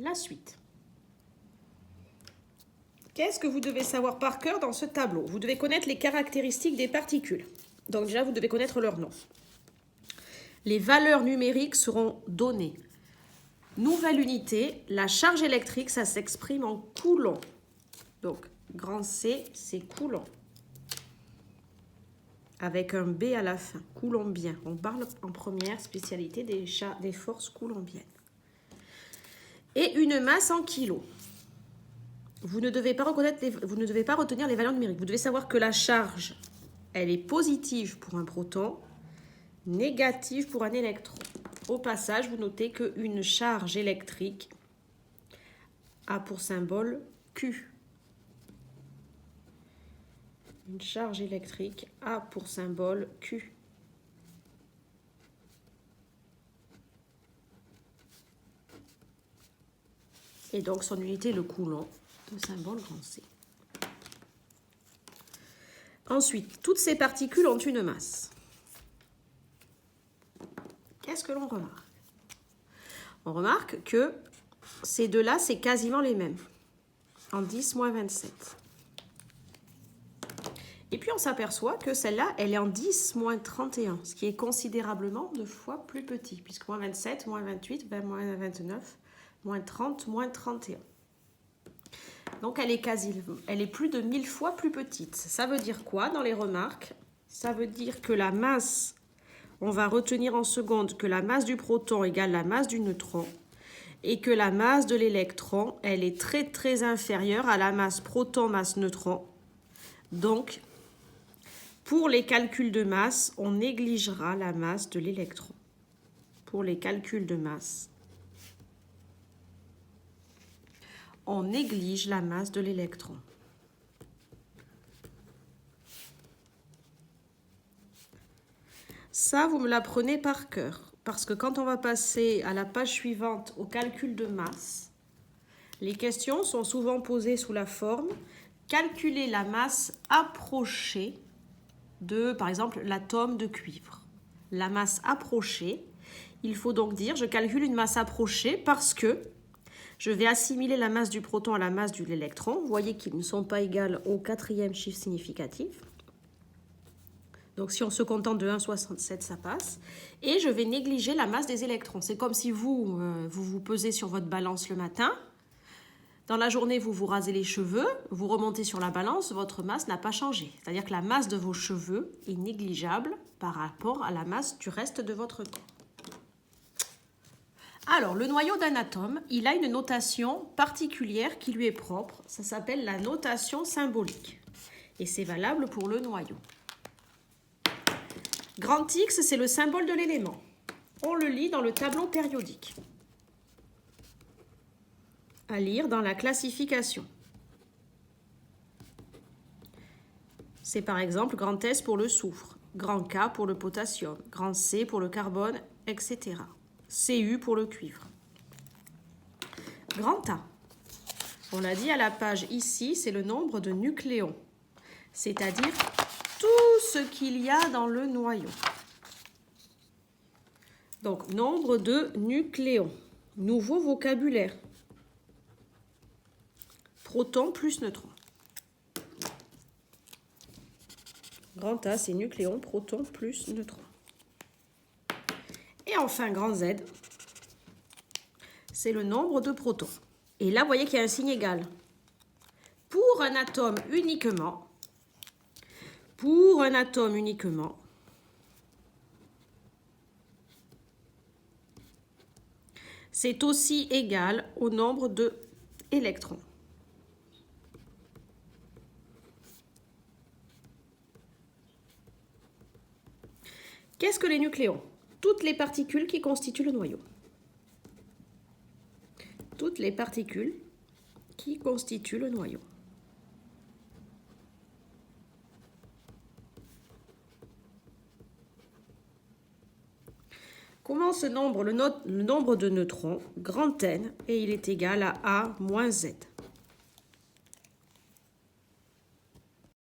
la suite. Qu'est-ce que vous devez savoir par cœur dans ce tableau? Vous devez connaître les caractéristiques des particules. Donc déjà, vous devez connaître leur nom. Les valeurs numériques seront données. Nouvelle unité, la charge électrique, ça s'exprime en coulomb. Donc, grand C, c'est coulomb. Avec un B à la fin, coulombien. On parle en première spécialité des forces coulombiennes. Et une masse en kilos. Vous ne devez pas retenir les valeurs numériques. Vous devez savoir que la charge, elle est positive pour un proton, négative pour un électron. Au passage, vous notez qu'une charge électrique a pour symbole Q. Une charge électrique a pour symbole Q. Et donc son unité, le coulomb, de symbole grand C. Ensuite, toutes ces particules ont une masse. Qu'est-ce que l'on remarque? On remarque que ces deux-là, c'est quasiment les mêmes, en 10-27. Et puis on s'aperçoit que celle-là, elle est en 10-31, ce qui est considérablement 2 fois plus petit, puisque moins 27, moins 28, moins 29, moins 30, moins 31. Donc elle est plus de 1000 fois plus petite. Ça veut dire quoi dans les remarques? Ça veut dire que la masse, on va retenir en seconde que la masse du proton égale la masse du neutron et que la masse de l'électron, elle est très très inférieure à la masse proton, masse neutron. Donc, pour les calculs de masse, on négligera la masse de l'électron. Pour les calculs de masse, on néglige la masse de l'électron. Ça, vous me l'apprenez par cœur, parce que quand on va passer à la page suivante au calcul de masse, les questions sont souvent posées sous la forme calculer la masse approchée de, par exemple, l'atome de cuivre. La masse approchée, il faut donc dire, je calcule une masse approchée parce que je vais assimiler la masse du proton à la masse de l'électron. Vous voyez qu'ils ne sont pas égales au 4e chiffre significatif. Donc si on se contente de 1,67, ça passe. Et je vais négliger la masse des électrons. C'est comme si vous pesez sur votre balance le matin. Dans la journée, vous vous rasez les cheveux, vous remontez sur la balance, votre masse n'a pas changé. C'est-à-dire que la masse de vos cheveux est négligeable par rapport à la masse du reste de votre corps. Alors, le noyau d'un atome, il a une notation particulière qui lui est propre. Ça s'appelle la notation symbolique. Et c'est valable pour le noyau. Grand X, c'est le symbole de l'élément. On le lit dans le tableau périodique. À lire dans la classification. C'est par exemple grand S pour le soufre, grand K pour le potassium, grand C pour le carbone, etc. Cu pour le cuivre. Grand A, on l'a dit à la page ici, c'est le nombre de nucléons, c'est-à-dire tout ce qu'il y a dans le noyau. Donc, nombre de nucléons. Nouveau vocabulaire. Proton plus neutron. Grand A, c'est nucléon, proton plus neutron. Et enfin, grand Z, c'est le nombre de protons. Et là, vous voyez qu'il y a un signe égal. Pour un atome uniquement, c'est aussi égal au nombre d'électrons. Qu'est-ce que les nucléons? Toutes les particules qui constituent le noyau. Toutes les particules qui constituent le noyau. Comment se nombre le nombre de neutrons? Grand N, et il est égal à A moins Z.